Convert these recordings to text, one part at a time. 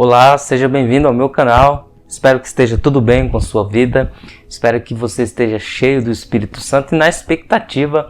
Olá, seja bem-vindo ao meu canal. Espero que esteja tudo bem com sua vida. Espero que você esteja cheio do Espírito Santo e na expectativa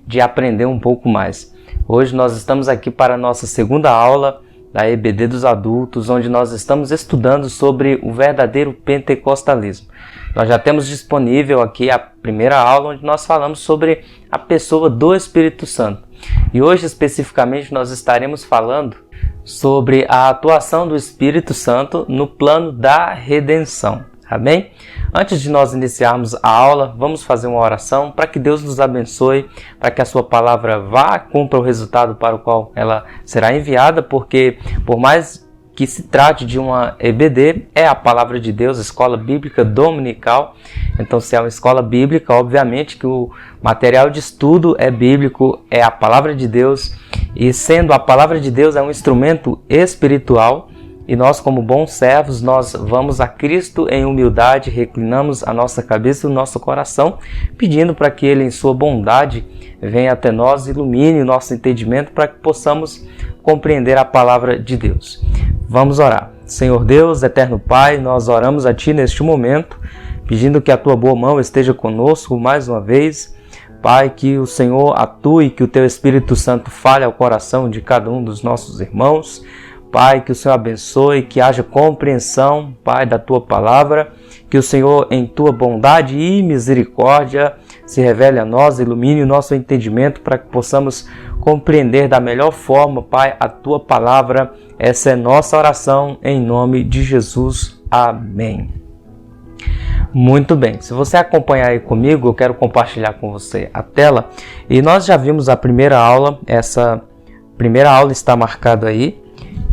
de aprender um pouco mais. Hoje nós estamos aqui para a nossa segunda aula da EBD dos adultos, onde nós estamos estudando sobre o verdadeiro pentecostalismo. Nós já temos disponível aqui a primeira aula, onde nós falamos sobre a pessoa do Espírito Santo. E hoje, especificamente, nós estaremos falando sobre a atuação do Espírito Santo no plano da redenção. Amém? Antes de nós iniciarmos a aula, vamos fazer uma oração para que Deus nos abençoe, para que a sua palavra vá, cumpra o resultado para o qual ela será enviada, porque por mais que se trate de uma EBD, é a palavra de Deus, Escola Bíblica Dominical. Então, se é uma escola bíblica, obviamente que o material de estudo é bíblico, é a palavra de Deus, e sendo a palavra de Deus é um instrumento espiritual, e nós, como bons servos, nós vamos a Cristo em humildade, reclinamos a nossa cabeça e o nosso coração, pedindo para que Ele, em sua bondade, venha até nós e ilumine o nosso entendimento para que possamos compreender a palavra de Deus. Vamos orar. Senhor Deus, eterno Pai, nós oramos a Ti neste momento, pedindo que a Tua boa mão esteja conosco mais uma vez. Pai, que o Senhor atue, que o Teu Espírito Santo fale ao coração de cada um dos nossos irmãos. Pai, que o Senhor abençoe, que haja compreensão, Pai, da Tua palavra, que o Senhor, em Tua bondade e misericórdia, se revele a nós, ilumine o nosso entendimento para que possamos compreender da melhor forma, Pai, a Tua palavra. Essa é nossa oração, em nome de Jesus. Amém. Muito bem, se você acompanhar aí comigo, eu quero compartilhar com você a tela. E nós já vimos a primeira aula, essa primeira aula está marcada aí,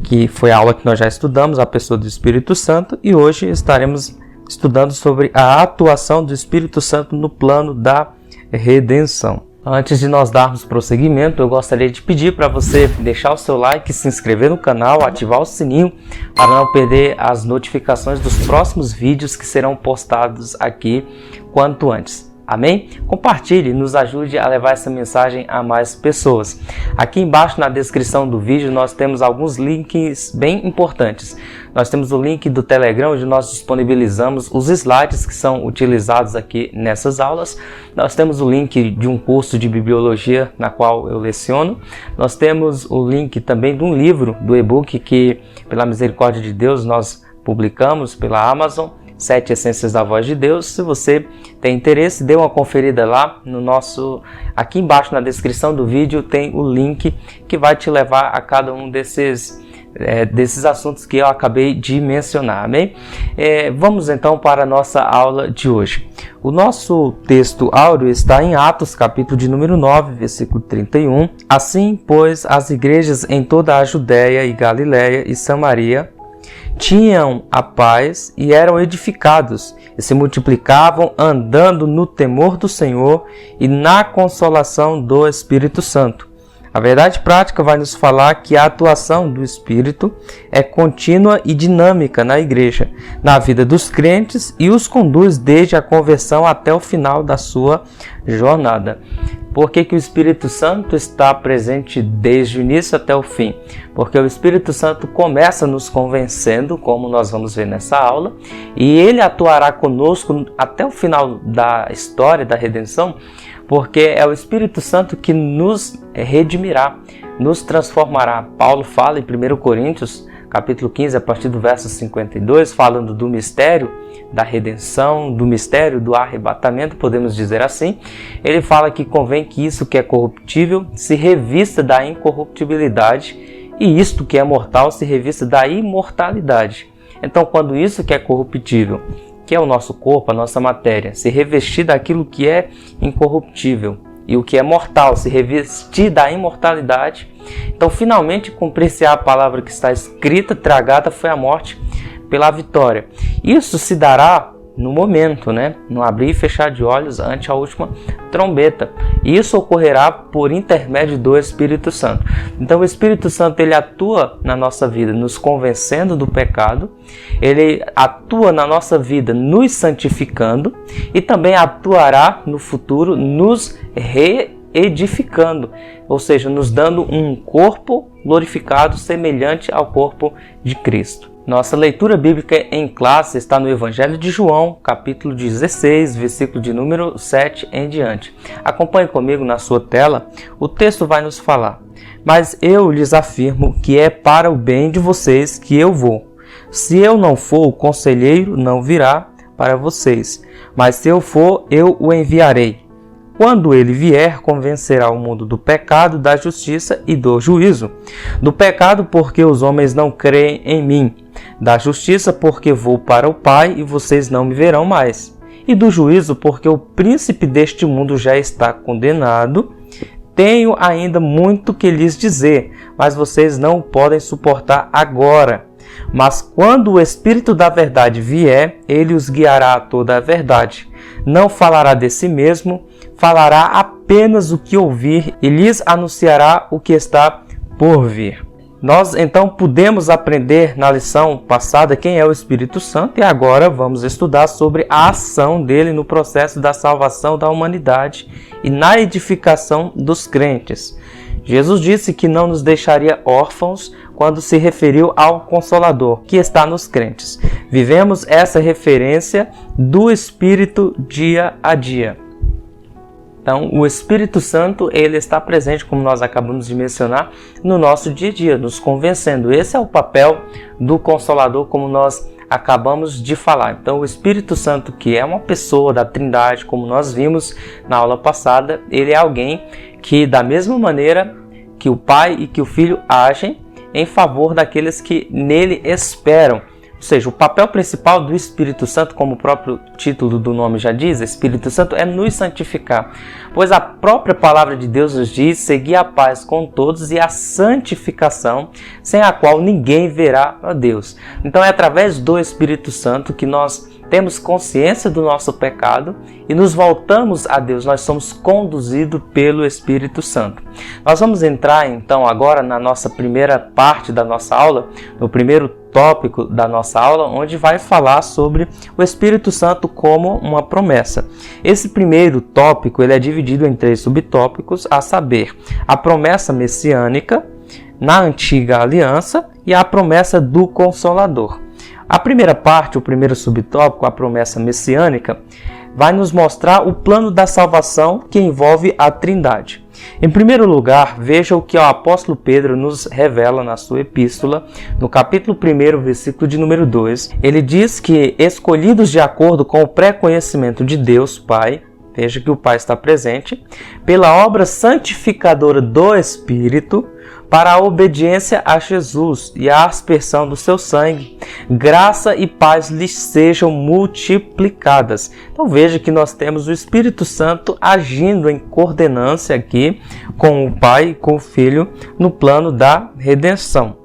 que foi a aula que nós já estudamos, a pessoa do Espírito Santo, e hoje estaremos estudando sobre a atuação do Espírito Santo no plano da redenção. Antes de nós darmos prosseguimento, eu gostaria de pedir para você deixar o seu like, se inscrever no canal, ativar o sininho para não perder as notificações dos próximos vídeos que serão postados aqui quanto antes. Amém? Compartilhe, nos ajude a levar essa mensagem a mais pessoas. Aqui embaixo na descrição do vídeo nós temos alguns links bem importantes. Nós temos o link do Telegram, onde nós disponibilizamos os slides que são utilizados aqui nessas aulas. Nós temos o link de um curso de bibliologia na qual eu leciono. Nós temos o link também de um livro, do e-book que, pela misericórdia de Deus, nós publicamos pela Amazon. 7 Essências da Voz de Deus. Se você tem interesse, dê uma conferida lá no nosso... Aqui embaixo na descrição do vídeo tem o link que vai te levar a cada um desses assuntos que eu acabei de mencionar, amém? Vamos então para a nossa aula de hoje. O nosso texto áureo está em Atos, capítulo de número 9, versículo 31. Assim, pois, as igrejas em toda a Judéia e Galiléia e Samaria tinham a paz e eram edificados e se multiplicavam, andando no temor do Senhor e na consolação do Espírito Santo. A verdade prática vai nos falar que a atuação do Espírito é contínua e dinâmica na igreja, na vida dos crentes, e os conduz desde a conversão até o final da sua jornada. Por que o Espírito Santo está presente desde o início até o fim? Porque o Espírito Santo começa nos convencendo, como nós vamos ver nessa aula, e ele atuará conosco até o final da história da redenção, porque é o Espírito Santo que nos redimirá, nos transformará. Paulo fala em 1 Coríntios, capítulo 15, a partir do verso 52, falando do mistério da redenção, do mistério do arrebatamento, podemos dizer assim. Ele fala que convém que isso que é corruptível se revista da incorruptibilidade e isto que é mortal se revista da imortalidade. Então, quando isso que é corruptível, que é o nosso corpo, a nossa matéria, se revestir daquilo que é incorruptível, e o que é mortal se revestir da imortalidade, então finalmente cumprir-se a palavra que está escrita: tragada foi a morte pela vitória. Isso se dará no momento, no abrir e fechar de olhos ante a última trombeta. Isso ocorrerá por intermédio do Espírito Santo. Então o Espírito Santo ele atua na nossa vida nos convencendo do pecado, ele atua na nossa vida nos santificando e também atuará no futuro nos reedificando, ou seja, nos dando um corpo glorificado semelhante ao corpo de Cristo. Nossa leitura bíblica em classe está no Evangelho de João, capítulo 16, versículo de número 7 em diante. Acompanhe comigo na sua tela, o texto vai nos falar: mas eu lhes afirmo que é para o bem de vocês que eu vou. Se eu não for, o conselheiro não virá para vocês, mas se eu for, eu o enviarei. Quando ele vier, convencerá o mundo do pecado, da justiça e do juízo. Do pecado, porque os homens não creem em mim. Da justiça, porque vou para o Pai e vocês não me verão mais. E do juízo, porque o príncipe deste mundo já está condenado. Tenho ainda muito que lhes dizer, mas vocês não o podem suportar agora. Mas quando o Espírito da verdade vier, ele os guiará a toda a verdade. Não falará de si mesmo, falará apenas o que ouvir e lhes anunciará o que está por vir. Nós então pudemos aprender na lição passada quem é o Espírito Santo e agora vamos estudar sobre a ação dele no processo da salvação da humanidade e na edificação dos crentes. Jesus disse que não nos deixaria órfãos quando se referiu ao Consolador, que está nos crentes. Vivemos essa referência do Espírito dia a dia. Então, o Espírito Santo, ele está presente, como nós acabamos de mencionar, no nosso dia a dia, nos convencendo. Esse é o papel do Consolador, como nós acabamos de falar. Então, o Espírito Santo, que é uma pessoa da Trindade, como nós vimos na aula passada, ele é alguém que, da mesma maneira que o Pai e que o Filho agem em favor daqueles que nele esperam. Ou seja, o papel principal do Espírito Santo, como o próprio título do nome já diz, Espírito Santo, é nos santificar. Pois a própria palavra de Deus nos diz: segui a paz com todos e a santificação, sem a qual ninguém verá a Deus. Então é através do Espírito Santo que nós temos consciência do nosso pecado e nos voltamos a Deus. Nós somos conduzidos pelo Espírito Santo. Nós vamos entrar então agora na nossa primeira parte da nossa aula, no primeiro tópico da nossa aula, onde vai falar sobre o Espírito Santo como uma promessa. Esse primeiro tópico ele é dividido em 3 subtópicos, a saber, a promessa messiânica na antiga aliança e a promessa do Consolador. A primeira parte, o primeiro subtópico, a promessa messiânica, vai nos mostrar o plano da salvação que envolve a Trindade. Em primeiro lugar, veja o que o apóstolo Pedro nos revela na sua epístola, no capítulo 1, versículo de número 2. Ele diz que, escolhidos de acordo com o pré-conhecimento de Deus Pai, veja que o Pai está presente, pela obra santificadora do Espírito, para a obediência a Jesus e a aspersão do seu sangue, graça e paz lhes sejam multiplicadas. Então veja que nós temos o Espírito Santo agindo em coordenância aqui com o Pai e com o Filho no plano da redenção.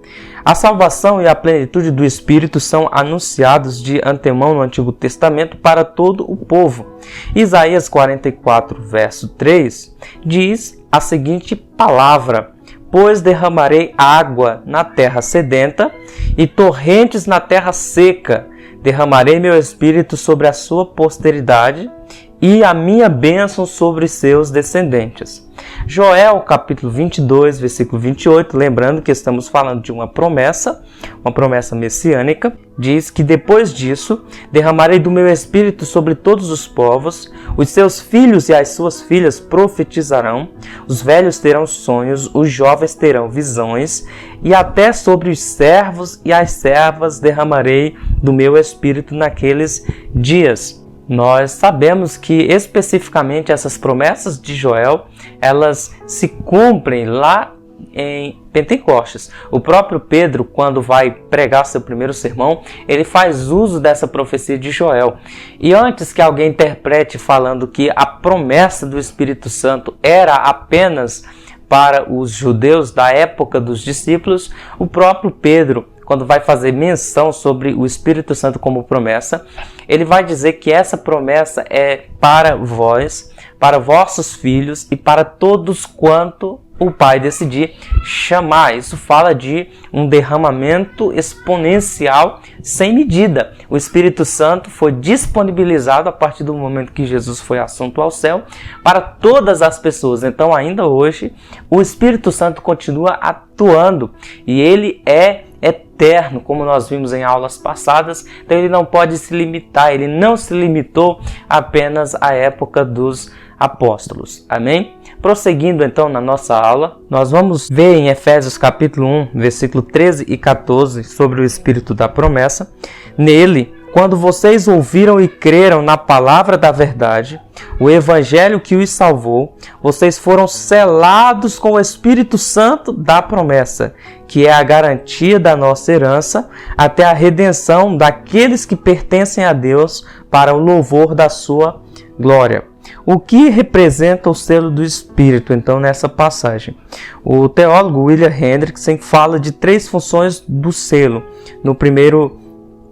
A salvação e a plenitude do Espírito são anunciados de antemão no Antigo Testamento para todo o povo. Isaías 44, verso 3, diz a seguinte palavra: pois derramarei água na terra sedenta e torrentes na terra seca. Derramarei meu espírito sobre a sua posteridade e a minha bênção sobre seus descendentes. Joel, capítulo 22, versículo 28, lembrando que estamos falando de uma promessa messiânica, diz que depois disso derramarei do meu espírito sobre todos os povos, os seus filhos e as suas filhas profetizarão, os velhos terão sonhos, os jovens terão visões, e até sobre os servos e as servas derramarei do meu espírito naqueles dias. Nós sabemos que especificamente essas promessas de Joel, elas se cumprem lá em Pentecostes. O próprio Pedro, quando vai pregar seu primeiro sermão, ele faz uso dessa profecia de Joel. E antes que alguém interprete falando que a promessa do Espírito Santo era apenas para os judeus da época dos discípulos, o próprio Pedro, quando vai fazer menção sobre o Espírito Santo como promessa, ele vai dizer que essa promessa é para vós, para vossos filhos e para todos quanto o Pai decidir chamar. Isso fala de um derramamento exponencial sem medida. O Espírito Santo foi disponibilizado a partir do momento que Jesus foi assunto ao céu para todas as pessoas. Então, ainda hoje, o Espírito Santo continua atuando e ele é eterno, como nós vimos em aulas passadas. Então ele não pode se limitar, ele não se limitou apenas à época dos apóstolos. Amém? Prosseguindo então na nossa aula, nós vamos ver em Efésios capítulo 1, versículo 13 e 14 sobre o Espírito da promessa. Nele, quando vocês ouviram e creram na palavra da verdade, o evangelho que os salvou, vocês foram selados com o Espírito Santo da promessa, que é a garantia da nossa herança, até a redenção daqueles que pertencem a Deus para o louvor da sua glória. O que representa o selo do Espírito, então, nessa passagem? O teólogo William Hendriksen fala de 3 funções do selo no primeiro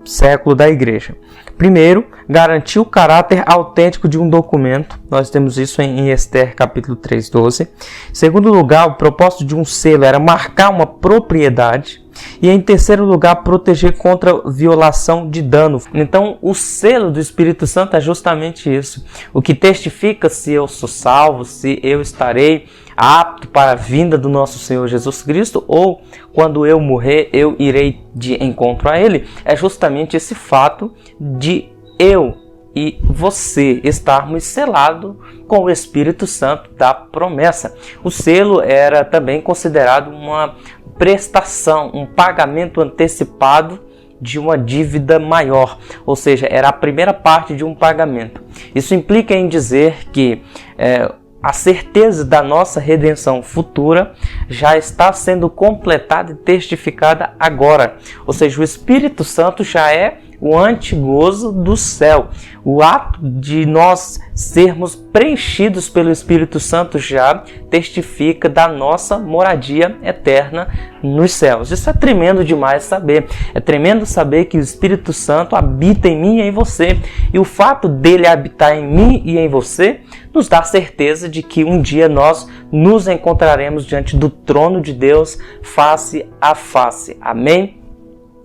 século da igreja. Primeiro, garantir o caráter autêntico de um documento. Nós temos isso em Esther capítulo 3:12. Segundo lugar, o propósito de um selo era marcar uma propriedade. E em terceiro lugar, proteger contra violação de dano. Então, o selo do Espírito Santo é justamente isso. O que testifica se eu sou salvo, se eu estarei apto para a vinda do nosso Senhor Jesus Cristo, ou quando eu morrer, eu irei de encontro a Ele. É justamente esse fato de eu e você estarmos selados com o Espírito Santo da promessa. O selo era também considerado uma prestação, um pagamento antecipado de uma dívida maior, ou seja, era a primeira parte de um pagamento. Isso implica em dizer que a certeza da nossa redenção futura já está sendo completada e testificada agora, ou seja, o Espírito Santo já é o antegozo do céu. O ato de nós sermos preenchidos pelo Espírito Santo já testifica da nossa moradia eterna nos céus. Isso é tremendo demais saber. É tremendo saber que o Espírito Santo habita em mim e em você. E o fato dele habitar em mim e em você nos dá certeza de que um dia nós nos encontraremos diante do trono de Deus face a face. Amém?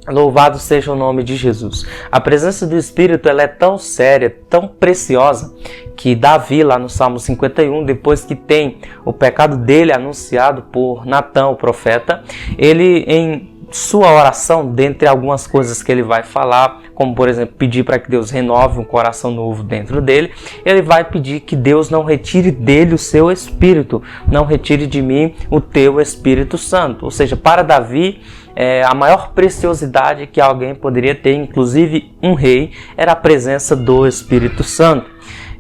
Louvado seja o nome de Jesus. A presença do Espírito ela é tão séria, tão preciosa, que Davi, lá no Salmo 51, depois que tem o pecado dele anunciado por Natã, o profeta, ele em sua oração, dentre algumas coisas que ele vai falar, como por exemplo pedir para que Deus renove um coração novo dentro dele, ele vai pedir que Deus não retire dele o seu Espírito, não retire de mim o teu Espírito Santo. Ou seja, para Davi, a maior preciosidade que alguém poderia ter, inclusive um rei, era a presença do Espírito Santo.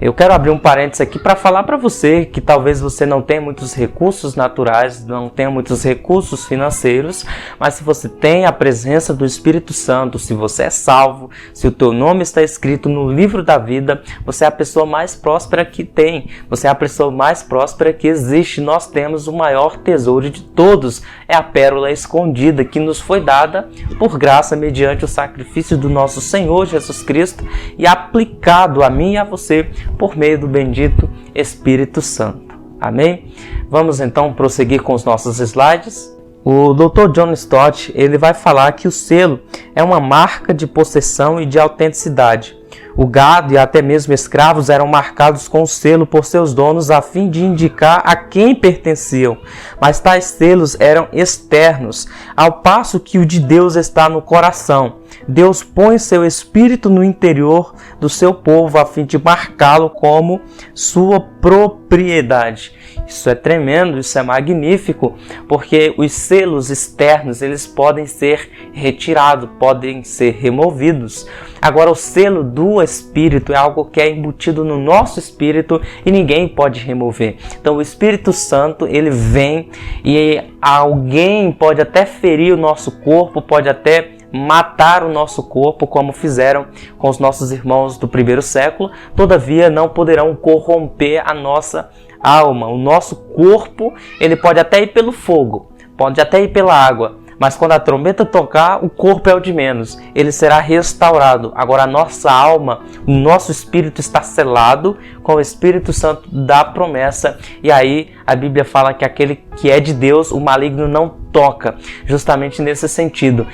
Eu quero abrir um parênteses aqui para falar para você que talvez você não tenha muitos recursos naturais, não tenha muitos recursos financeiros, mas se você tem a presença do Espírito Santo, se você é salvo, se o teu nome está escrito no livro da vida, você é a pessoa mais próspera que tem, você é a pessoa mais próspera que existe. Nós temos o maior tesouro de todos, é a pérola escondida que nos foi dada por graça mediante o sacrifício do nosso Senhor Jesus Cristo e aplicado a mim e a você por meio do bendito Espírito Santo. Amém? Vamos então prosseguir com os nossos slides. O Dr. John Stott ele vai falar que o selo é uma marca de possessão e de autenticidade. O gado e até mesmo escravos eram marcados com o selo por seus donos a fim de indicar a quem pertenciam, mas tais selos eram externos, ao passo que o de Deus está no coração. Deus põe seu Espírito no interior do seu povo a fim de marcá-lo como sua propriedade. Isso é tremendo, isso é magnífico, porque os selos externos eles podem ser retirados, podem ser removidos. Agora, o selo do Espírito é algo que é embutido no nosso espírito e ninguém pode remover. Então, o Espírito Santo ele vem e alguém pode até ferir o nosso corpo, pode até matar o nosso corpo, como fizeram com os nossos irmãos do primeiro século, todavia não poderão corromper a nossa alma. O nosso corpo ele pode até ir pelo fogo, pode até ir pela água, mas quando a trombeta tocar, o corpo é o de menos, ele será restaurado. Agora a nossa alma, o nosso espírito está selado com o Espírito Santo da promessa, e aí a Bíblia fala que aquele que é de Deus, o maligno não toca, justamente nesse sentido.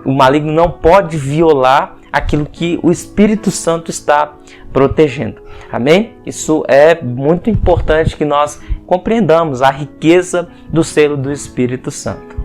O maligno não pode violar aquilo que o Espírito Santo está protegendo. Amém? Isso é muito importante que nós compreendamos a riqueza do selo do Espírito Santo.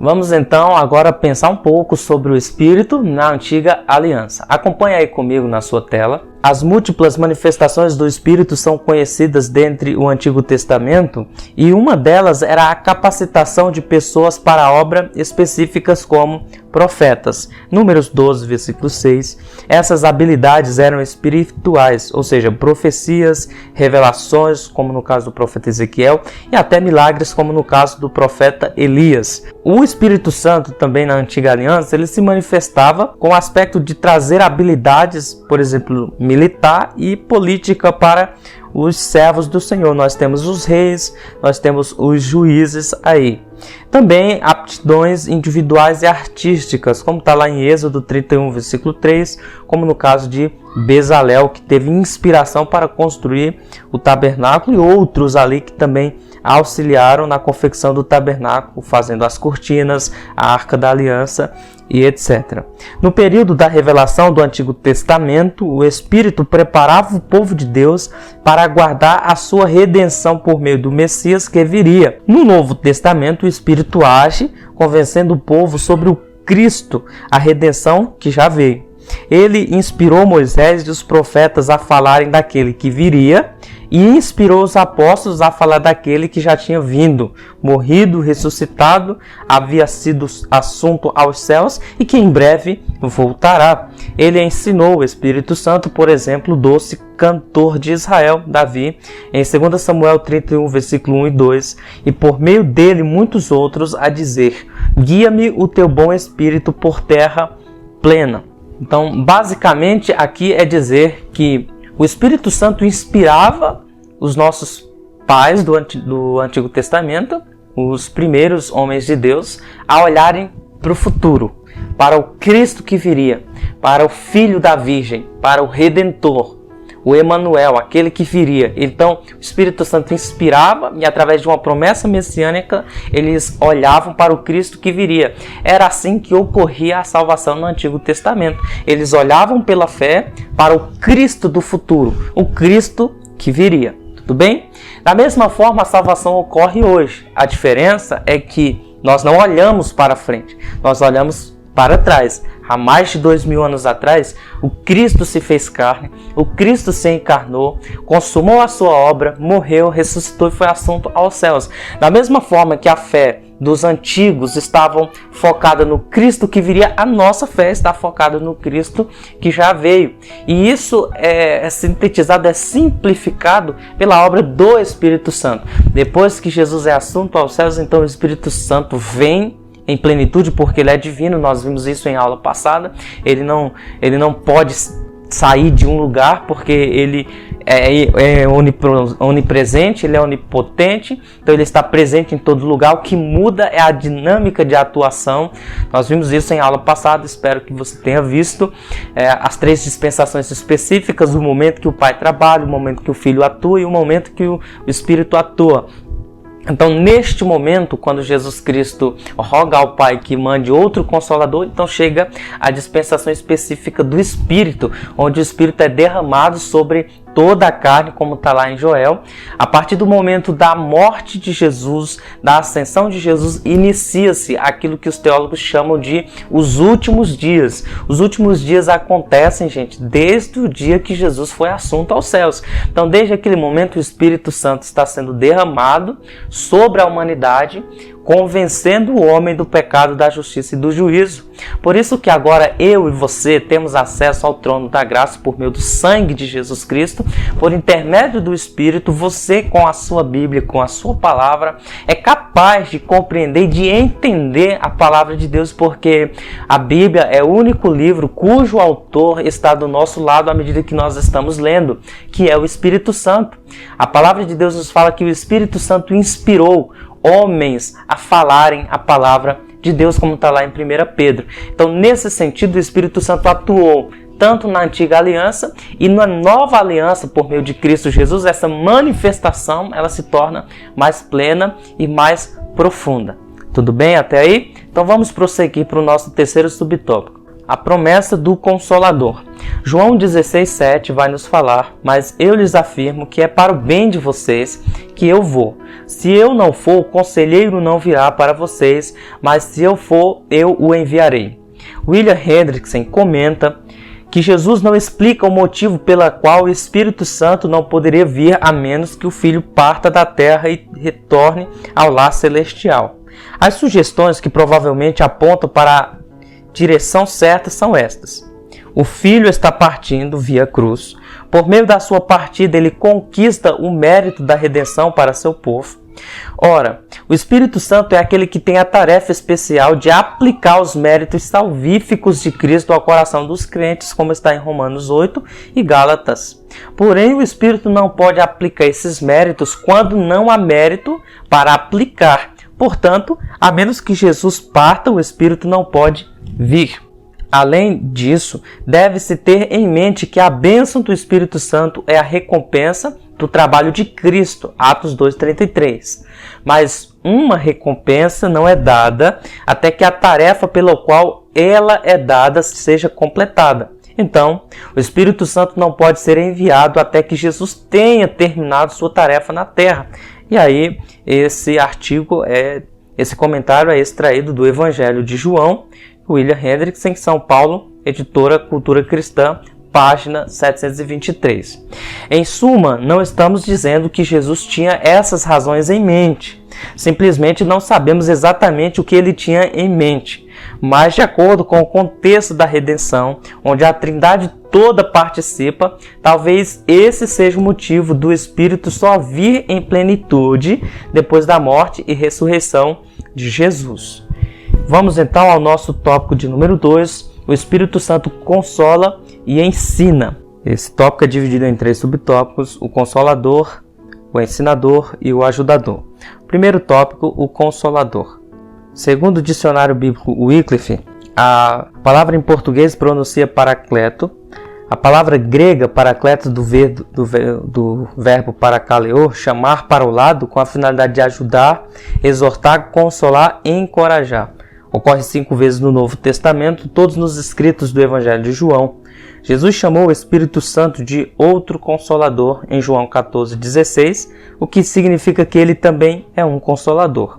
Vamos então agora pensar um pouco sobre o Espírito na Antiga Aliança. Acompanhe aí comigo na sua tela. As múltiplas manifestações do Espírito são conhecidas dentre o Antigo Testamento e uma delas era a capacitação de pessoas para a obra específicas como profetas. Números 12, versículo 6. Essas habilidades eram espirituais, ou seja, profecias, revelações, como no caso do profeta Ezequiel, e até milagres, como no caso do profeta Elias. O Espírito Santo também na Antiga Aliança, ele se manifestava com o aspecto de trazer habilidades, por exemplo, militar e política para os servos do Senhor. Nós temos os reis, nós temos os juízes aí. Também aptidões individuais e artísticas, como está lá em Êxodo 31, versículo 3, como no caso de Bezalel, que teve inspiração para construir o tabernáculo, e outros ali que também auxiliaram na confecção do tabernáculo, fazendo as cortinas, a Arca da Aliança e etc. No período da revelação do Antigo Testamento, o Espírito preparava o povo de Deus para aguardar a sua redenção por meio do Messias que viria. No Novo Testamento, o Espírito age, convencendo o povo sobre o Cristo, a redenção que já veio. Ele inspirou Moisés e os profetas a falarem daquele que viria e inspirou os apóstolos a falar daquele que já tinha vindo, morrido, ressuscitado, havia sido assunto aos céus e que em breve voltará. Ele ensinou o Espírito Santo, por exemplo, o doce cantor de Israel, Davi, em 2 Samuel 31, versículo 1 e 2, e por meio dele muitos outros a dizer: guia-me o teu bom Espírito por terra plena. Então, basicamente, aqui é dizer que o Espírito Santo inspirava os nossos pais do Antigo Testamento, os primeiros homens de Deus, a olharem para o futuro, para o Cristo que viria, para o Filho da Virgem, para o Redentor, o Emanuel, aquele que viria. Então, o Espírito Santo inspirava e, através de uma promessa messiânica, eles olhavam para o Cristo que viria. Era assim que ocorria a salvação no Antigo Testamento. Eles olhavam pela fé para o Cristo do futuro, o Cristo que viria. Tudo bem? Da mesma forma, a salvação ocorre hoje. A diferença é que nós não olhamos para frente, nós olhamos para trás. Há mais de 2000 anos atrás, o Cristo se fez carne, o Cristo se encarnou, consumou a sua obra, morreu, ressuscitou e foi assunto aos céus. Da mesma forma que a fé dos antigos estava focada no Cristo que viria, a nossa fé está focada no Cristo que já veio. E isso é sintetizado, é simplificado pela obra do Espírito Santo. Depois que Jesus é assunto aos céus, então o Espírito Santo vem em plenitude, porque ele é divino. Nós vimos isso em aula passada. Ele não pode sair de um lugar, porque ele é onipresente, ele é onipotente, então ele está presente em todo lugar. O que muda é a dinâmica de atuação. Nós vimos isso em aula passada, espero que você tenha visto as 3 dispensações específicas: o momento que o Pai trabalha, o momento que o Filho atua e o momento que o Espírito atua. Então, neste momento, quando Jesus Cristo roga ao Pai que mande outro Consolador, então chega a dispensação específica do Espírito, onde o Espírito é derramado sobre toda a carne, como está lá em Joel. A partir do momento da morte de Jesus, da ascensão de Jesus, inicia-se aquilo que os teólogos chamam de os últimos dias. Os últimos dias acontecem, gente, desde o dia que Jesus foi assunto aos céus. Então, desde aquele momento, o Espírito Santo está sendo derramado sobre a humanidade, convencendo o homem do pecado, da justiça e do juízo. Por isso que agora eu e você temos acesso ao trono da graça por meio do sangue de Jesus Cristo. Por intermédio do Espírito, você, com a sua Bíblia, com a sua palavra, é capaz de compreender e de entender a palavra de Deus, porque a Bíblia é o único livro cujo autor está do nosso lado à medida que nós estamos lendo, que é o Espírito Santo. A palavra de Deus nos fala que o Espírito Santo inspirou homens a falarem a palavra de Deus, como está lá em 1 Pedro. Então, nesse sentido, o Espírito Santo atuou tanto na antiga aliança e na nova aliança por meio de Cristo Jesus. Essa manifestação, ela se torna mais plena e mais profunda. Tudo bem até aí? Então vamos prosseguir para o nosso terceiro subtópico: a promessa do Consolador. João 16,7 vai nos falar: mas eu lhes afirmo que é para o bem de vocês que eu vou. Se eu não for, o conselheiro não virá para vocês, mas se eu for, eu o enviarei. William Hendrickson comenta que Jesus não explica o motivo pela qual o Espírito Santo não poderia vir a menos que o Filho parta da terra e retorne ao lar celestial. As sugestões que provavelmente apontam para a direção certa são estas. O Filho está partindo via cruz. Por meio da sua partida, ele conquista o mérito da redenção para seu povo. Ora, o Espírito Santo é aquele que tem a tarefa especial de aplicar os méritos salvíficos de Cristo ao coração dos crentes, como está em Romanos 8 e Gálatas. Porém, o Espírito não pode aplicar esses méritos quando não há mérito para aplicar. Portanto, a menos que Jesus parta, o Espírito não pode vir. Além disso, deve-se ter em mente que a bênção do Espírito Santo é a recompensa do trabalho de Cristo, Atos 2,33. Mas uma recompensa não é dada até que a tarefa pela qual ela é dada seja completada. Então, o Espírito Santo não pode ser enviado até que Jesus tenha terminado sua tarefa na terra. E aí, esse comentário é extraído do Evangelho de João, William Hendrickson, São Paulo, editora Cultura Cristã, página 723. Em suma, não estamos dizendo que Jesus tinha essas razões em mente. Simplesmente não sabemos exatamente o que ele tinha em mente. Mas, de acordo com o contexto da redenção, onde a Trindade toda participa, talvez esse seja o motivo do Espírito só vir em plenitude depois da morte e ressurreição de Jesus. Vamos então ao nosso tópico de número 2, o Espírito Santo consola e ensina. Esse tópico é dividido em 3 subtópicos: o Consolador, o Ensinador e o Ajudador. Primeiro tópico, o Consolador. Segundo o dicionário bíblico Wycliffe, a palavra em português pronuncia paracleto. A palavra grega paracleto do verbo parakaleo, chamar para o lado, com a finalidade de ajudar, exortar, consolar e encorajar. Ocorre 5 vezes no Novo Testamento, todos nos escritos do Evangelho de João. Jesus chamou o Espírito Santo de outro Consolador em João 14,16, o que significa que ele também é um Consolador.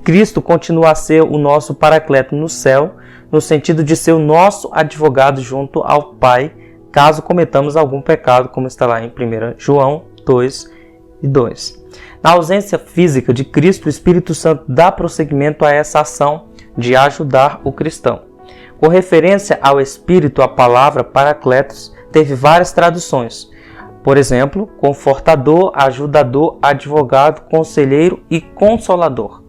Cristo continua a ser o nosso Paracleto no céu, no sentido de ser o nosso advogado junto ao Pai, caso cometamos algum pecado, como está lá em 1 João 2:2. Na ausência física de Cristo, o Espírito Santo dá prosseguimento a essa ação de ajudar o cristão. Com referência ao Espírito, a palavra Paracletos teve várias traduções. Por exemplo, confortador, ajudador, advogado, conselheiro e consolador.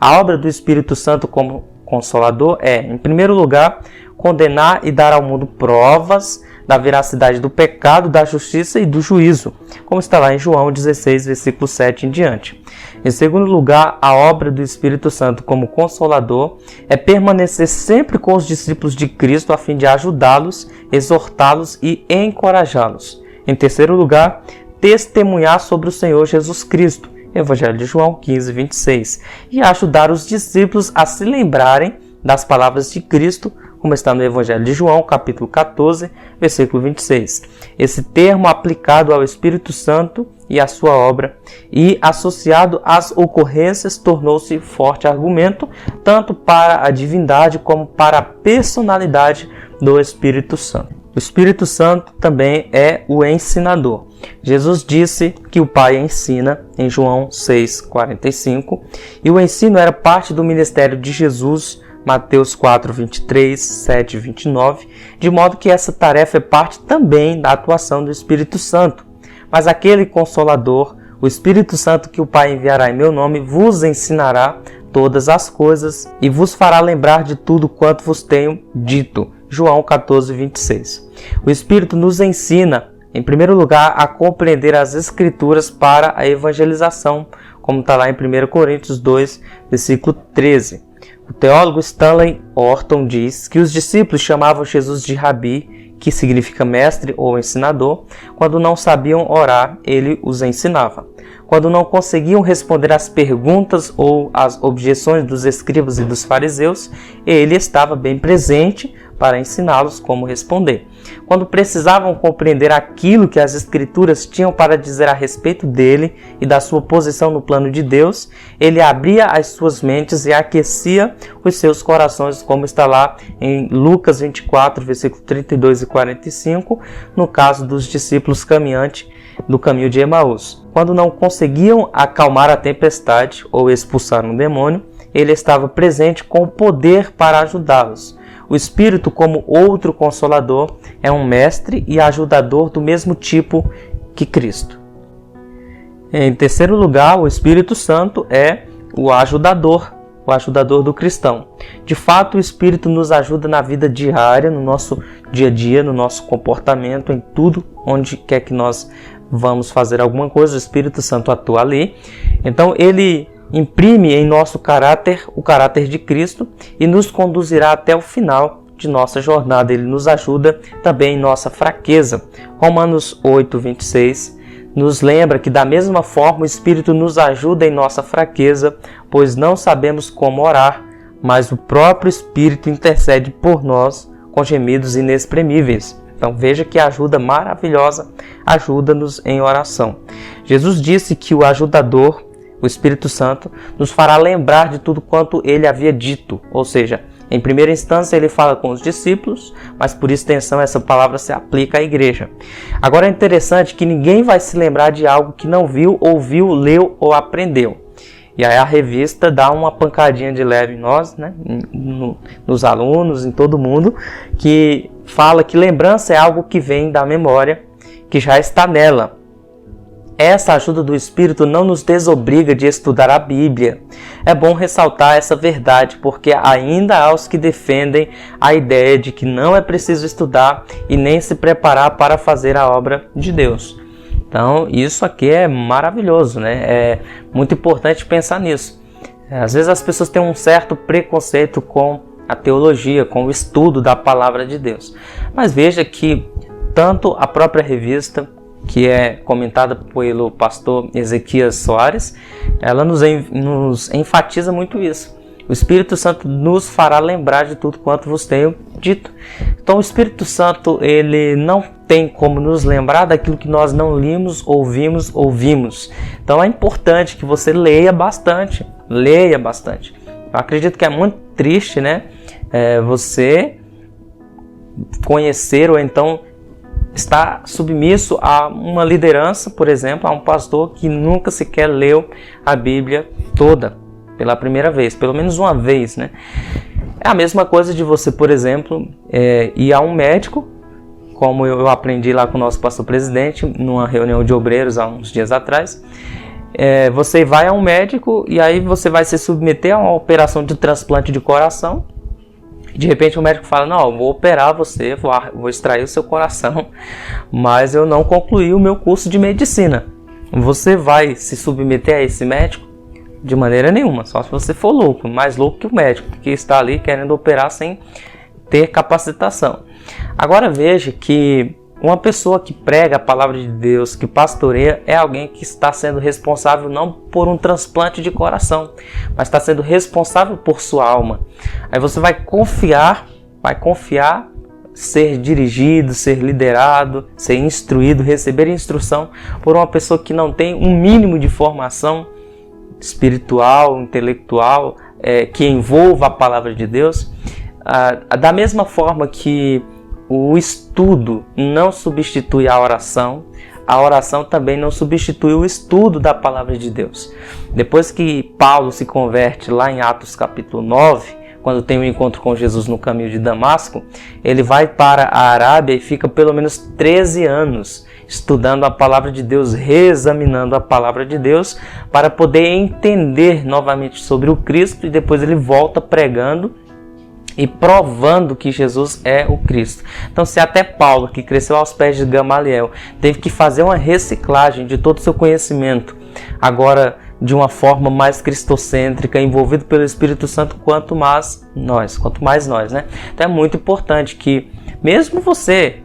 A obra do Espírito Santo como consolador é, em primeiro lugar, condenar e dar ao mundo provas da veracidade do pecado, da justiça e do juízo, como está lá em João 16, versículo 7 em diante. Em segundo lugar, a obra do Espírito Santo como consolador é permanecer sempre com os discípulos de Cristo a fim de ajudá-los, exortá-los e encorajá-los. Em terceiro lugar, testemunhar sobre o Senhor Jesus Cristo, Evangelho de João 15, 26, e ajudar os discípulos a se lembrarem das palavras de Cristo, como está no Evangelho de João, capítulo 14, versículo 26. Esse termo aplicado ao Espírito Santo e à sua obra e associado às ocorrências tornou-se forte argumento tanto para a divindade como para a personalidade do Espírito Santo. O Espírito Santo também é o ensinador. Jesus disse que o Pai ensina em João 6,45 e o ensino era parte do ministério de Jesus, Mateus 4, 23, 7, 29, de modo que essa tarefa é parte também da atuação do Espírito Santo. Mas aquele Consolador, o Espírito Santo que o Pai enviará em meu nome, vos ensinará todas as coisas e vos fará lembrar de tudo quanto vos tenho dito. João 14, 26. O Espírito nos ensina, em primeiro lugar, a compreender as Escrituras para a evangelização, como está lá em 1 Coríntios 2, versículo 13. O teólogo Stanley Orton diz que os discípulos chamavam Jesus de Rabi, que significa mestre ou ensinador. Quando não sabiam orar, ele os ensinava. Quando não conseguiam responder às perguntas ou às objeções dos escribas e dos fariseus, ele estava bem presente para ensiná-los como responder. Quando precisavam compreender aquilo que as Escrituras tinham para dizer a respeito dele e da sua posição no plano de Deus, ele abria as suas mentes e aquecia os seus corações, como está lá em Lucas 24, versículos 32 e 45, no caso dos discípulos caminhantes do caminho de Emaús. Quando não conseguiam acalmar a tempestade ou expulsar um demônio, ele estava presente com o poder para ajudá-los. O Espírito, como outro consolador, é um mestre e ajudador do mesmo tipo que Cristo. Em terceiro lugar, o Espírito Santo é o ajudador do cristão. De fato, o Espírito nos ajuda na vida diária, no nosso dia a dia, no nosso comportamento, em tudo, onde quer que nós vamos fazer alguma coisa, o Espírito Santo atua ali. Então, ele imprime em nosso caráter o caráter de Cristo e nos conduzirá até o final de nossa jornada. Ele nos ajuda também em nossa fraqueza. Romanos 8, 26 nos lembra que da mesma forma o Espírito nos ajuda em nossa fraqueza, pois não sabemos como orar, mas o próprio Espírito intercede por nós com gemidos inexprimíveis. Então veja que a ajuda maravilhosa ajuda-nos em oração. Jesus disse que o ajudador, o Espírito Santo, nos fará lembrar de tudo quanto ele havia dito. Ou seja, em primeira instância ele fala com os discípulos, mas por extensão essa palavra se aplica à igreja. Agora é interessante que ninguém vai se lembrar de algo que não viu, ouviu, leu ou aprendeu. E aí a revista dá uma pancadinha de leve em nós, né? Nos alunos, em todo mundo, que fala que lembrança é algo que vem da memória, que já está nela. Essa ajuda do Espírito não nos desobriga de estudar a Bíblia. É bom ressaltar essa verdade, porque ainda há os que defendem a ideia de que não é preciso estudar e nem se preparar para fazer a obra de Deus. Então, isso aqui é maravilhoso, né? É muito importante pensar nisso. Às vezes as pessoas têm um certo preconceito com a teologia, com o estudo da palavra de Deus. Mas veja que tanto a própria revista, que é comentada pelo pastor Ezequias Soares, ela nos enfatiza muito isso. O Espírito Santo nos fará lembrar de tudo quanto vos tenho dito. Então o Espírito Santo, ele não tem como nos lembrar daquilo que nós não limos, ouvimos. Então é importante que você leia bastante. Eu acredito que é muito triste, né? Você conhecer ou então estar submisso a uma liderança, por exemplo, a um pastor que nunca sequer leu a Bíblia toda pela primeira vez, pelo menos uma vez, né? É a mesma coisa de você, por exemplo, ir a um médico, como eu aprendi lá com o nosso pastor presidente, numa reunião de obreiros há uns dias atrás. Você vai a um médico e aí você vai se submeter a uma operação de transplante de coração. De repente o médico fala, não, eu vou operar você, vou extrair o seu coração, mas eu não concluí o meu curso de medicina. Você vai se submeter a esse médico? De maneira nenhuma, só se você for louco, mais louco que o médico, que está ali querendo operar sem ter capacitação. Agora veja que uma pessoa que prega a palavra de Deus, que pastoreia, é alguém que está sendo responsável não por um transplante de coração, mas está sendo responsável por sua alma. Aí você vai confiar, ser dirigido, ser liderado, ser instruído, receber instrução por uma pessoa que não tem um mínimo de formação espiritual, intelectual, que envolva a palavra de Deus. Da mesma forma que o estudo não substitui a oração também não substitui o estudo da palavra de Deus. Depois que Paulo se converte lá em Atos capítulo 9, quando tem um encontro com Jesus no caminho de Damasco, ele vai para a Arábia e fica pelo menos 13 anos estudando a palavra de Deus, reexaminando a palavra de Deus, para poder entender novamente sobre o Cristo, e depois ele volta pregando e provando que Jesus é o Cristo. Então, se até Paulo, que cresceu aos pés de Gamaliel, teve que fazer uma reciclagem de todo o seu conhecimento, agora de uma forma mais cristocêntrica, envolvido pelo Espírito Santo, quanto mais nós, né? Então é muito importante que, mesmo você,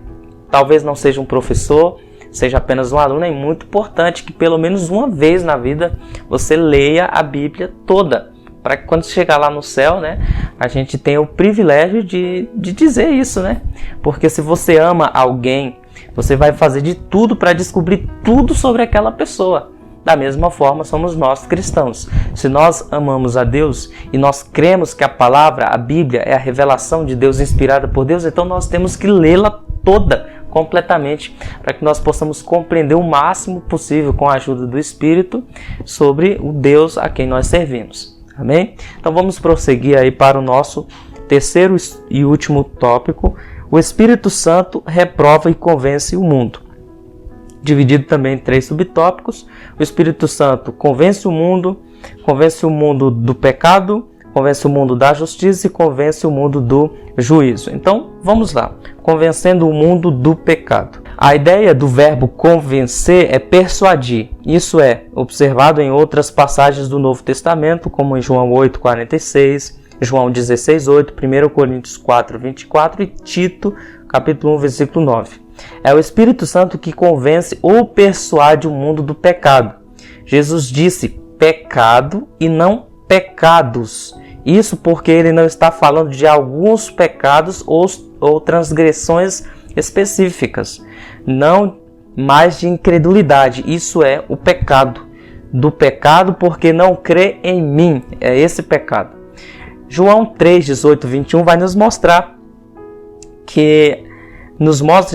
talvez não seja um professor, seja apenas um aluno, é muito importante que pelo menos uma vez na vida você leia a Bíblia toda. para que quando chegar lá no céu, né, a gente tenha o privilégio de dizer isso, né? Porque se você ama alguém, você vai fazer de tudo para descobrir tudo sobre aquela pessoa. Da mesma forma somos nós cristãos. Se nós amamos a Deus e nós cremos que a palavra, a Bíblia, é a revelação de Deus inspirada por Deus, então nós temos que lê-la toda, completamente, para que nós possamos compreender o máximo possível com a ajuda do Espírito sobre o Deus a quem nós servimos. Amém? Então vamos prosseguir aí para o nosso terceiro e último tópico. O Espírito Santo reprova e convence o mundo. Dividido também em 3 subtópicos. O Espírito Santo convence o mundo do pecado, convence o mundo da justiça e convence o mundo do juízo. Então, vamos lá. Convencendo o mundo do pecado. A ideia do verbo convencer é persuadir. Isso é observado em outras passagens do Novo Testamento, como em João 8:46, João 16:8, 1 Coríntios 4:24 e Tito, capítulo 1, versículo 9. É o Espírito Santo que convence ou persuade o mundo do pecado. Jesus disse pecado e não pecados. Isso porque ele não está falando de alguns pecados ou transgressões específicas, não mais de incredulidade. Isso é o pecado. Do pecado porque não crê em mim. É esse pecado. João 3:18-21 vai nos mostra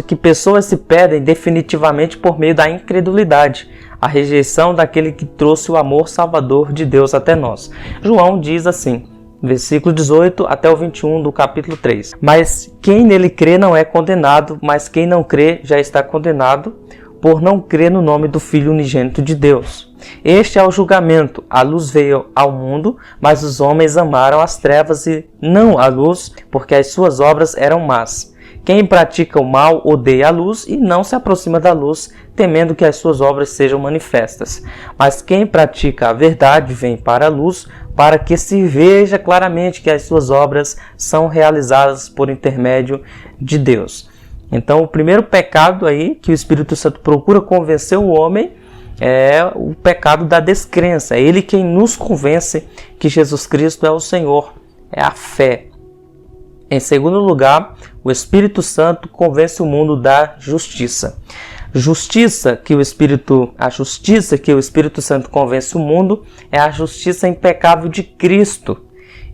que pessoas se perdem definitivamente por meio da incredulidade, a rejeição daquele que trouxe o amor salvador de Deus até nós. João diz assim, versículo 18 até o 21 do capítulo 3. Mas quem nele crê não é condenado, mas quem não crê já está condenado, por não crer no nome do Filho unigênito de Deus. Este é o julgamento. A luz veio ao mundo, mas os homens amaram as trevas e não a luz, porque as suas obras eram más. Quem pratica o mal odeia a luz e não se aproxima da luz, temendo que as suas obras sejam manifestas. Mas quem pratica a verdade vem para a luz, para que se veja claramente que as suas obras são realizadas por intermédio de Deus. Então, o primeiro pecado aí que o Espírito Santo procura convencer o homem é o pecado da descrença. É ele quem nos convence que Jesus Cristo é o Senhor, é a fé. Em segundo lugar, o Espírito Santo convence o mundo da justiça. A justiça que o Espírito Santo convence o mundo é a justiça impecável de Cristo.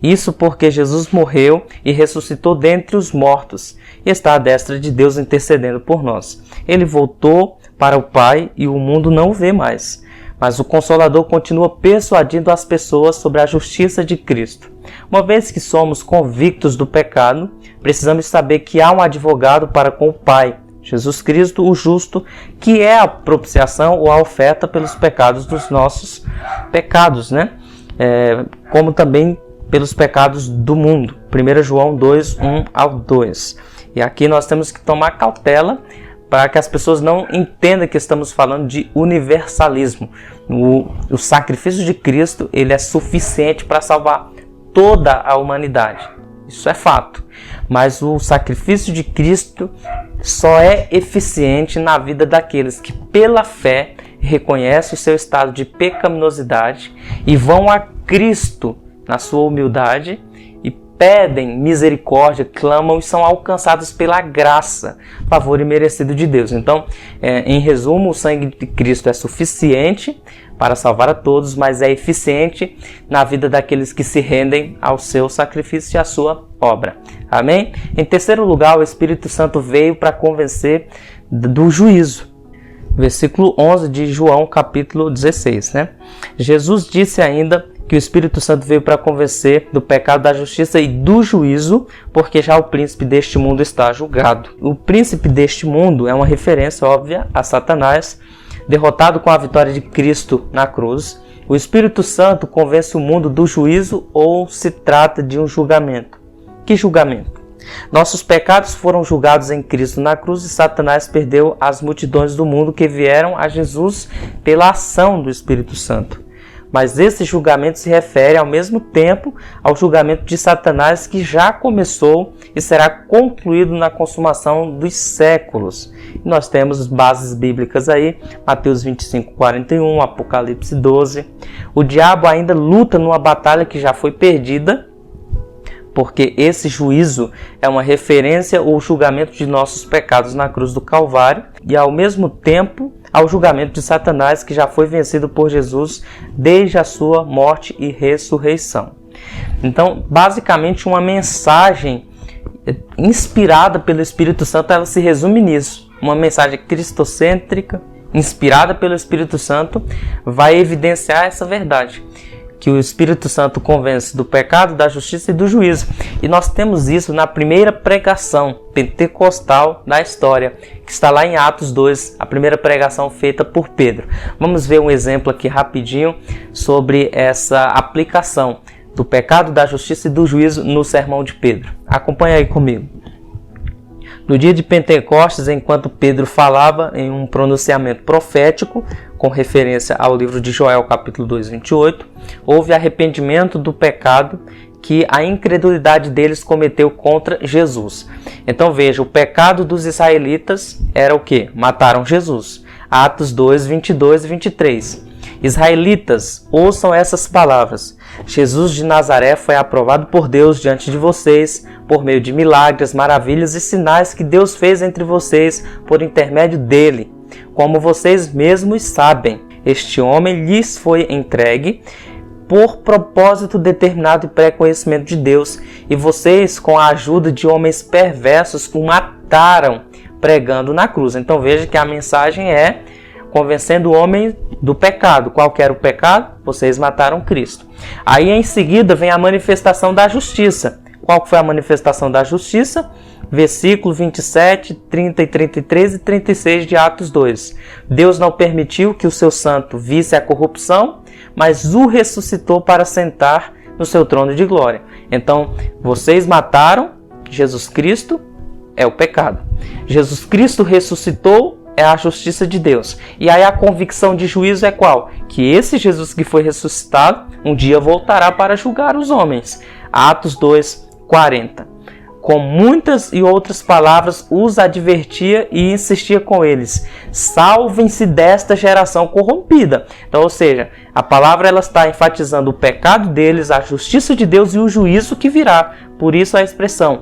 Isso porque Jesus morreu e ressuscitou dentre os mortos e está à destra de Deus intercedendo por nós. Ele voltou para o Pai e o mundo não o vê mais. Mas o Consolador continua persuadindo as pessoas sobre a justiça de Cristo. Uma vez que somos convictos do pecado, precisamos saber que há um advogado para com o Pai, Jesus Cristo, o justo, que é a propiciação ou a oferta pelos pecados dos nossos pecados, né? Como também pelos pecados do mundo. 1 João 2:1-2. E aqui nós temos que tomar cautela para que as pessoas não entendam que estamos falando de universalismo. O sacrifício de Cristo ele é suficiente para salvar toda a humanidade. Isso é fato. Mas o sacrifício de Cristo só é eficiente na vida daqueles que, pela fé, reconhecem o seu estado de pecaminosidade e vão a Cristo na sua humildade e pedem misericórdia, clamam e são alcançados pela graça, favor imerecido de Deus. Então, em resumo, o sangue de Cristo é suficiente para salvar a todos, mas é eficiente na vida daqueles que se rendem ao seu sacrifício e à sua obra. Amém? Em terceiro lugar, o Espírito Santo veio para convencer do juízo. Versículo 11 de João, capítulo 16, né? Jesus disse ainda que o Espírito Santo veio para convencer do pecado, da justiça e do juízo, porque já o príncipe deste mundo está julgado. O príncipe deste mundo é uma referência óbvia a Satanás, derrotado com a vitória de Cristo na cruz. O Espírito Santo convence o mundo do juízo ou se trata de um julgamento? Que julgamento? Nossos pecados foram julgados em Cristo na cruz e Satanás perdeu as multidões do mundo que vieram a Jesus pela ação do Espírito Santo. mas esse julgamento se refere ao mesmo tempo ao julgamento de Satanás que já começou e será concluído na consumação dos séculos. E nós temos bases bíblicas aí, Mateus 25:41, Apocalipse 12. O diabo ainda luta numa batalha que já foi perdida, porque esse juízo é uma referência ao julgamento de nossos pecados na cruz do Calvário e, ao mesmo tempo, ao julgamento de Satanás, que já foi vencido por Jesus desde a sua morte e ressurreição. Então, basicamente, uma mensagem inspirada pelo Espírito Santo, ela se resume nisso. Uma mensagem cristocêntrica, inspirada pelo Espírito Santo, vai evidenciar essa verdade, que o Espírito Santo convence do pecado, da justiça e do juízo. E nós temos isso na primeira pregação pentecostal da história, que está lá em Atos 2, a primeira pregação feita por Pedro. Vamos ver um exemplo aqui rapidinho sobre essa aplicação do pecado, da justiça e do juízo no sermão de Pedro. Acompanha aí comigo. No dia de Pentecostes, enquanto Pedro falava em um pronunciamento profético, com referência ao livro de Joel, capítulo 2, 28, houve arrependimento do pecado que a incredulidade deles cometeu contra Jesus. Então veja, o pecado dos israelitas era o quê? Mataram Jesus. Atos 2, 22 e 23. Israelitas, ouçam essas palavras. Jesus de Nazaré foi aprovado por Deus diante de vocês, por meio de milagres, maravilhas e sinais que Deus fez entre vocês por intermédio dele. Como vocês mesmos sabem, este homem lhes foi entregue por propósito determinado e pré-conhecimento de Deus, e vocês, com a ajuda de homens perversos, o mataram pregando na cruz. Então veja que a mensagem é convencendo o homem do pecado. Qual que era o pecado? Vocês mataram Cristo. Aí em seguida vem a manifestação da justiça. Qual que foi a manifestação da justiça? Versículo 27, 30 e 33 e 36 de Atos 2. Deus não permitiu que o seu santo visse a corrupção, mas o ressuscitou para sentar no seu trono de glória. Então, vocês mataram Jesus Cristo, é o pecado. Jesus Cristo ressuscitou, é a justiça de Deus. E aí a convicção de juízo é qual? Que esse Jesus que foi ressuscitado, um dia voltará para julgar os homens. Atos 2, 40. Com muitas e outras palavras os advertia e insistia com eles: salvem-se desta geração corrompida. Então, ou seja, a palavra ela está enfatizando o pecado deles, a justiça de Deus e o juízo que virá. Por isso a expressão: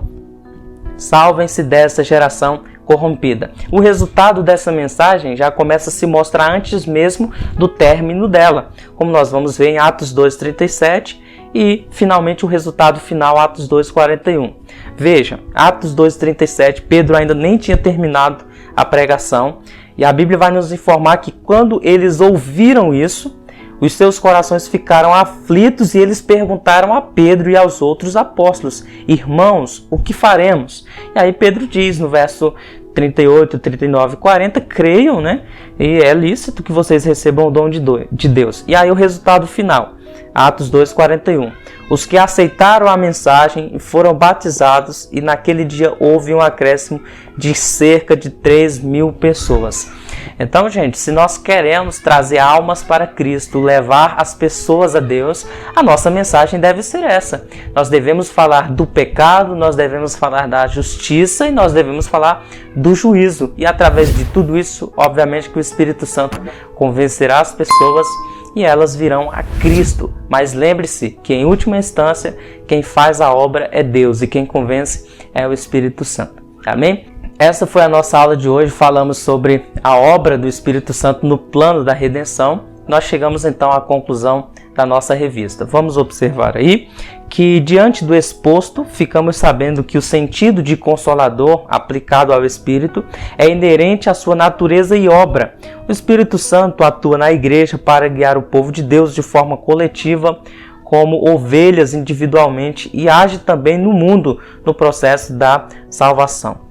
salvem-se desta geração corrompida. O resultado dessa mensagem já começa a se mostrar antes mesmo do término dela, como nós vamos ver em Atos 2:37 e finalmente o resultado final, Atos 2:41. Veja, Atos 2:37, Pedro ainda nem tinha terminado a pregação e a Bíblia vai nos informar que quando eles ouviram isso, os seus corações ficaram aflitos e eles perguntaram a Pedro e aos outros apóstolos: irmãos, o que faremos? E aí Pedro diz no verso 38, 39 e 40, creiam, né? E é lícito que vocês recebam o dom de Deus. E aí o resultado final, Atos 2:41. Os que aceitaram a mensagem foram batizados e naquele dia houve um acréscimo de cerca de 3.000 pessoas. Então, gente, se nós queremos trazer almas para Cristo, levar as pessoas a Deus, a nossa mensagem deve ser essa. Nós devemos falar do pecado, nós devemos falar da justiça e nós devemos falar do juízo. E através de tudo isso, obviamente que o Espírito Santo convencerá as pessoas e elas virão a Cristo. Mas lembre-se que, em última instância, quem faz a obra é Deus e quem convence é o Espírito Santo. Amém? Essa foi a nossa aula de hoje. Falamos sobre a obra do Espírito Santo no plano da redenção. Nós chegamos então à conclusão da nossa revista. Vamos observar aí que, diante do exposto, ficamos sabendo que o sentido de consolador aplicado ao Espírito é inerente à sua natureza e obra. O Espírito Santo atua na igreja para guiar o povo de Deus de forma coletiva, como ovelhas individualmente, e age também no mundo no processo da salvação.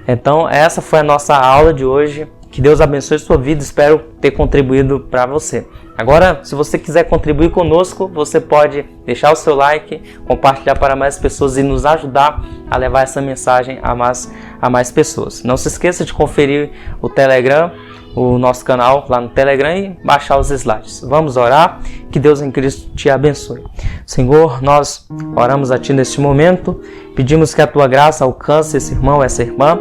Então, essa foi a nossa aula de hoje. Que Deus abençoe sua vida, espero ter contribuído para você. Agora, se você quiser contribuir conosco, você pode deixar o seu like, compartilhar para mais pessoas e nos ajudar a levar essa mensagem a mais pessoas. Não se esqueça de conferir o Telegram, o nosso canal lá no Telegram e baixar os slides. Vamos orar, que Deus em Cristo te abençoe. Senhor, nós oramos a Ti neste momento, pedimos que a Tua graça alcance esse irmão, essa irmã,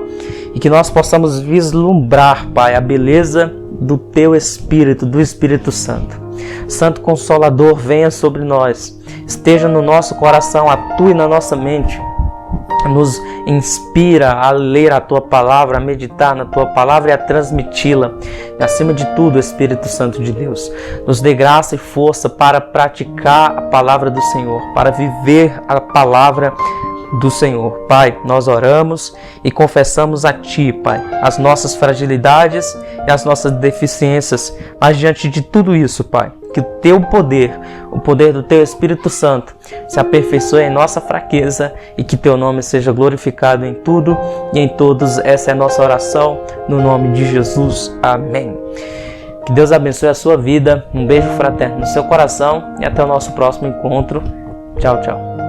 e que nós possamos vislumbrar, Pai, a beleza do Teu Espírito, do Espírito Santo. Santo Consolador, venha sobre nós, esteja no nosso coração, atue na nossa mente, nos inspira a ler a Tua Palavra, a meditar na Tua Palavra e a transmiti-la. E acima de tudo, Espírito Santo de Deus, nos dê graça e força para praticar a Palavra do Senhor, para viver a Palavra do Senhor. Pai, nós oramos e confessamos a Ti, Pai, as nossas fragilidades e as nossas deficiências, mas diante de tudo isso, Pai, que o Teu poder, o poder do Teu Espírito Santo se aperfeiçoe em nossa fraqueza e que Teu nome seja glorificado em tudo e em todos. Essa é a nossa oração, no nome de Jesus. Amém. Que Deus abençoe a sua vida, um beijo fraterno no seu coração e até o nosso próximo encontro. Tchau, tchau.